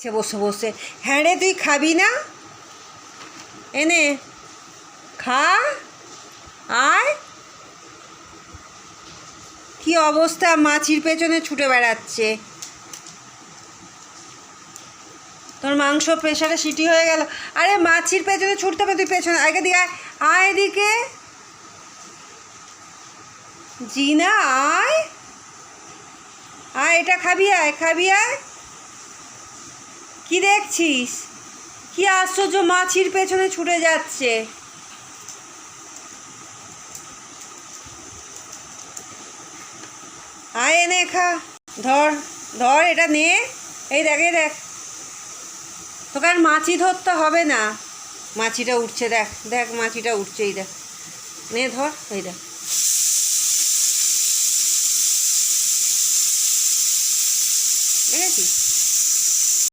সে বসে বসে। হ্যাঁ রে, তুই খাবি না? এনে খা, আয়। কি অবস্থা, মাছির পেছনে ছুটে বেড়াচ্ছে। তোর মাংস প্রেশারে সিটি হয়ে গেল। আরে মাছির পেছনে ছুটতে হবে, তুই পেছনে আগে দিকে আয়, আয় এদিকে। জিনা আয়, আয় এটা খাবি, আয় খাবি, আয়। কি দেখছিস? কি আশ্চর্য, মাছির পেছনে ছুটে যাচ্ছে। আয় এনে খা, ধর ধর এটা নে। এই দেখ, এই দেখ, তোকে আর মাছি ধরতে হবে না। মাছিটা উঠছে, দেখ দেখ মাছিটা উঠছে, এই দেখ, নে ধর, এই দেখ।